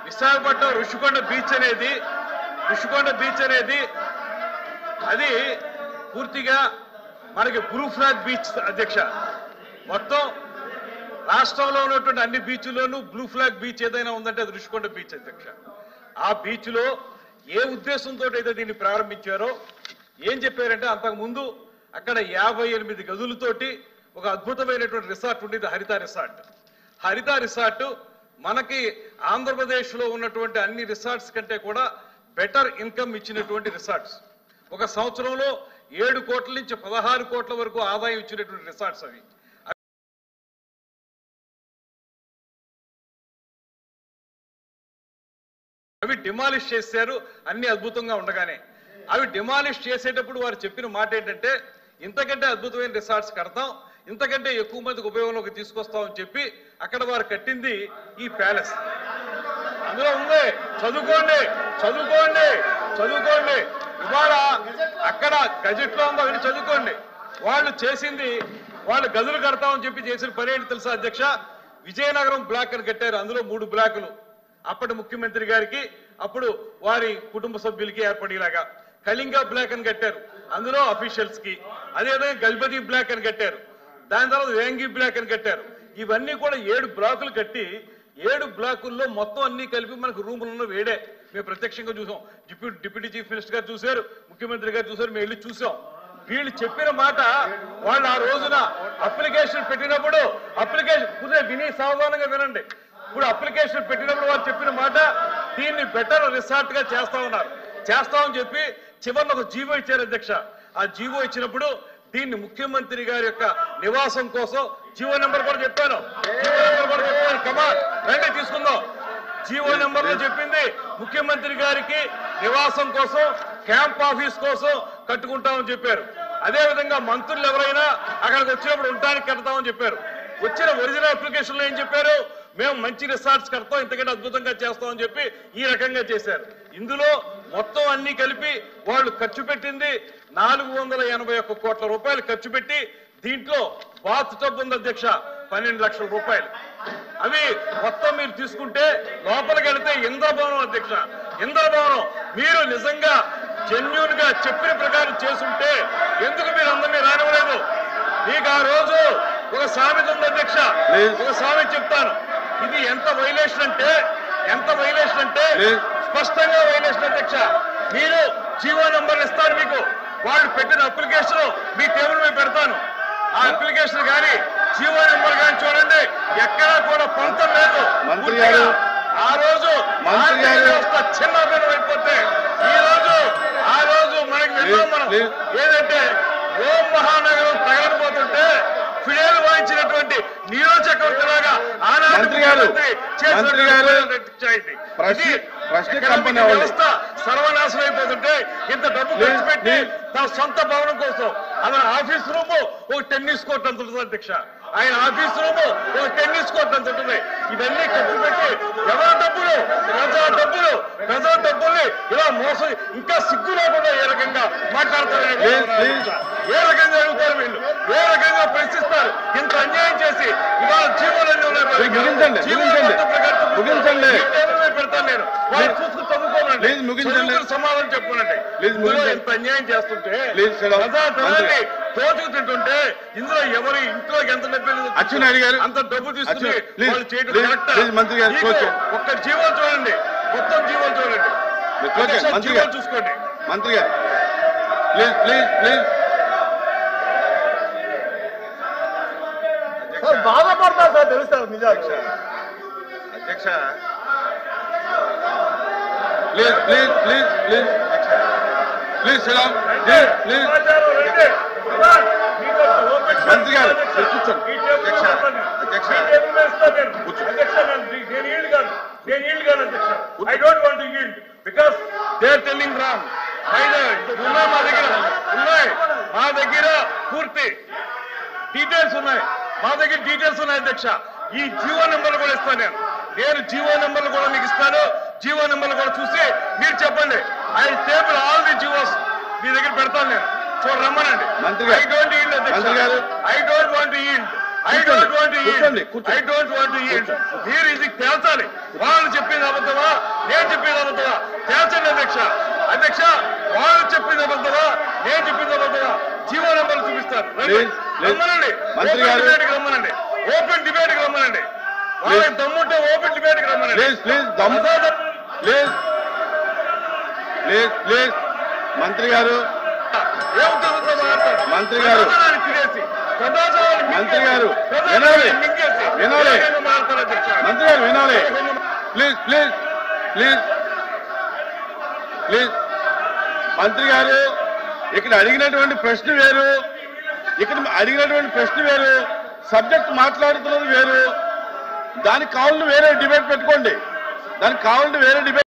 Visakhapatnam Rushikonda beach అనేది అది పూర్తిగా మనకి బ్లూ ఫ్లాగ్ బీచ్ అధ్యక్ష. మొత్తం రాష్ట్రంలో ఉన్నటువంటి అన్ని బీచ్ల్లోనూ బ్లూ ఫ్లాగ్ బీచ్ ఏదైనా ఉందంటే అది ఋషికొండ బీచ్ అధ్యక్ష. ఆ బీచ్ లో ఏ ఉద్దేశంతో అయితే దీన్ని ప్రారంభించారో ఏం చెప్పారంటే, అంతకుముందు అక్కడ 58 గదులతోటి ఒక అద్భుతమైనటువంటి రిసార్ట్ ఉండేది, హరిత రిసార్ట్. మనకి ఆంధ్రప్రదేశ్ లో ఉన్నటువంటి అన్ని రిసార్ట్స్ కంటే కూడా బెటర్ ఇన్కమ్ ఇచ్చినటువంటి రిసార్ట్స్. ఒక సంవత్సరంలో 7 కోట్ల నుంచి 16 కోట్ల వరకు ఆదాయం ఇచ్చినటువంటి రిసార్ట్స్ అవి డిమాలిష్ చేశారు. అన్ని అద్భుతంగా ఉండగానే అవి డిమాలిష్ చేసేటప్పుడు వారు చెప్పిన మాట ఏంటంటే, ఇంతకంటే అద్భుతమైన రిసార్ట్స్ కడతాం, ఇంతకంటే ఎక్కువ మందికి ఉపయోగంలోకి తీసుకొస్తామని చెప్పి అక్కడ వారు కట్టింది ఈ ప్యాలెస్. అందులో ఉంది, చదువుకోండి. ఇవాళ అక్కడ గజెట్ లో ఉందో అవన్నీ చదువుకోండి. వాళ్ళు చేసింది, వాళ్ళు గదులు కడతామని చెప్పి చేసిన పని ఏంటి తెలుసా అధ్యక్ష? విజయనగరం బ్లాక్ అని కట్టారు. అందులో 3 బ్లాకులు అప్పటి ముఖ్యమంత్రి గారికి, అప్పుడు వారి కుటుంబ సభ్యులకి ఏర్పడేలాగా. కళింగ బ్లాక్ అని కట్టారు, అందులో అఫీషియల్స్ కి. అదేవిధంగా గల్బదీ బ్లాక్ అని కట్టారు. దాని తర్వాత వేంగి బ్లాక్ అని కట్టారు. ఇవన్నీ కూడా 7 బ్లాకులు కట్టి 7 బ్లాకుల్లో మొత్తం అన్ని కలిపి మనకు రూములను వేడే మేము ప్రత్యక్షంగా చూసాం. డిప్యూటీ చీఫ్ మినిస్టర్ గారు చూశారు, ముఖ్యమంత్రి గారు చూశారు, మేము వెళ్ళి చూసాం. వీళ్ళు చెప్పిన మాట, వాళ్ళు ఆ రోజున అప్లికేషన్ పెట్టినప్పుడు విని సావధానంగా వినండి. ఇప్పుడు అప్లికేషన్ పెట్టినప్పుడు వారు చెప్పిన మాట, దీన్ని బెటర్ రిసార్ట్ గా చేస్తామని చెప్పి చివరిలో ఒక జీవో ఇచ్చారు అధ్యక్ష. ఆ జీవో ఇచ్చినప్పుడు దీన్ని ముఖ్యమంత్రి గారి యొక్క నివాసం కోసం జీవో నెంబర్ కూడా చెప్పాను. కమాన్ రండి తీసుకుందాం. జీవో నెంబర్ లో చెప్పింది ముఖ్యమంత్రి గారికి నివాసం కోసం, క్యాంప్ ఆఫీస్ కోసం కట్టుకుంటామని చెప్పారు. అదేవిధంగా మంత్రులు ఎవరైనా అక్కడికి వచ్చినప్పుడు ఉండడానికి కడతామని చెప్పారు. వచ్చిన ఒరిజినల్ అప్లికేషన్ లో ఏం చెప్పారు? మేము మంచి రిసార్ట్స్ కడతాం, ఇంతకంటే అద్భుతంగా చేస్తామని చెప్పి ఈ రకంగా చేశారు. ఇందులో మొత్తం అన్ని కలిపి వాళ్ళు ఖర్చు పెట్టింది 481 కోట్ల రూపాయలు ఖర్చు పెట్టి, దీంట్లో బాత్ టబ్ ఉంది అధ్యక్ష 12 లక్షల రూపాయలు. అవి మొత్తం మీరు తీసుకుంటే లోపలికి వెళితే ఇంద్రభవనం అధ్యక్ష, ఇంద్రభవనం. మీరు నిజంగా జెన్యూన్ గా చెప్పిన ప్రకారం చేసుంటే ఎందుకు మీరు అందరినీ రానివ్వలేదు? మీకు ఆ రోజు ఒక సామెత ఉంది అధ్యక్ష, ఒక సామెత చెప్తాను. ఇది ఎంత వైలేషన్ అంటే స్పష్టంగా వైలేషన్ అధ్యక్ష. మీరు జీవో నంబర్ ఇస్తారు, మీకు వాళ్ళు పెట్టిన అప్లికేషన్ మీ టేబుల్ మీద పెడతాను. ఆ అప్లికేషన్ కానీ జీవో నెంబర్ కానీ చూడండి, ఎక్కడా కూడా పొంతం లేదు. ఆ రోజు చిన్నదనం అయిపోతే ఆ రోజు మనకి మనం ఏదంటే ఓం మహానగరం తగలబోతుంటే ఫిడేలు వాయించినటువంటి నీరో చక్రవర్తిలాగా వ్యవస్థ సర్వనాశనం అయిపోతుంటే ఇంత డబ్బు ఖర్చు పెట్టి తన సొంత భవనం కోసం అలా ఆఫీస్ రూమ్ ఒక టెన్నిస్ కోర్ట్ అంత ఉంటుంది అధ్యక్ష. ఆయన ఆఫీస్ రూమ్ ఒక టెన్నిస్ కోర్ట్ అంత ఉంటుంది. ఇవన్నీ ఖర్చు పెట్టి ప్రజా డబ్బుల్ని ఇలా మోసం, ఇంకా సిగ్గు లేకుండా ఏ రకంగా మాట్లాడతారు, ఏ రకంగా అడుగుతారు వీళ్ళు, ఏ రకంగా ప్రశ్నిస్తారు? ఇంత అన్యాయం చేసి ఇవాళ జీవోలన్నీ ఉన్నాయి. పెడతాను నేను, వాళ్ళు చూసుకుని చదువుకోనండి, సమాధానం చెప్పుకోనండి. ఇంత అన్యాయం చేస్తుంటే ప్రజాధనాన్ని తోచుకు తింటుంటే ఇందులో ఎవరి ఇంట్లోకి ఎంత డబ్బు అంత డబ్బు తీసుకుని వాళ్ళు చేయడం కరెక్ట్? ఒక్క జీవో చూడండి, మొత్తం జీవోలు చూడండి, జీవోలు చూసుకోండి. మంత్రి గారు ప్లీజ్ బాధపడతారు సార్, తెలుస్తారు నిజాలు అధ్యక్ష. మంత్రి గారు I don't want to yield because they are telling wrong. మా దగ్గర పూర్తి డీటెయిల్స్ ఉన్నాయి, అధ్యక్ష. ఈ జీవో నెంబర్లు కూడా ఇస్తాను నేను జీవో నెంబర్లు కూడా మీకు ఇస్తాను. జీవో నెంబర్లు కూడా చూసి మీరు చెప్పండి. I table all the GOs మీ దగ్గర పెడతాను నేను, చూడ రమ్మనండి. ఐ డోంట్ ఈల్డ్ అధ్యక్ష, ఐ డోంట్ వాంట్ ఈల్డ్. మీరు ఇది తేల్చాలి. వాళ్ళు చెప్పింది అబద్ధమా, మాట్లాడతారు. Please, please. రమ్మనండి. మంత్రి ఓపెన్ గారు. డిబేట్కి రమ్మనండి. ఓపెన్ డిబేట్కి రమ్మనండి. వాళ్ళకి దమ్ముంటే ఓపెన్ డిబేట్కి రమ్మనండి. Please please please please please మంత్రి గారు ఏముంటుందో మాట్లాడతారు. మంత్రి గారు. ప్రజాధనాన్ని తినేసి, ప్రజాధనాన్ని మంత్రి గారు. ప్రజాధనాన్ని వినాలి. మింగేసి వినాలి. ఏ విధంగా మాట్లాడతారు అధ్యక్ష? మంత్రి గారు వినాలి ప్లీజ్ ప్లీజ్ ప్లీజ్ ప్లీజ్ మంత్రి గారు ఇక్కడ అడిగినటువంటి ప్రశ్న వేరు, ఇక్కడ అడిగినటువంటి ప్రశ్న వేరు, సబ్జెక్ట్ మాట్లాడుతున్నది వేరు. దానికి కావాలని వేరే డిబేట్ పెట్టుకోండి, దానికి కావాలంటే వేరే డిబేట్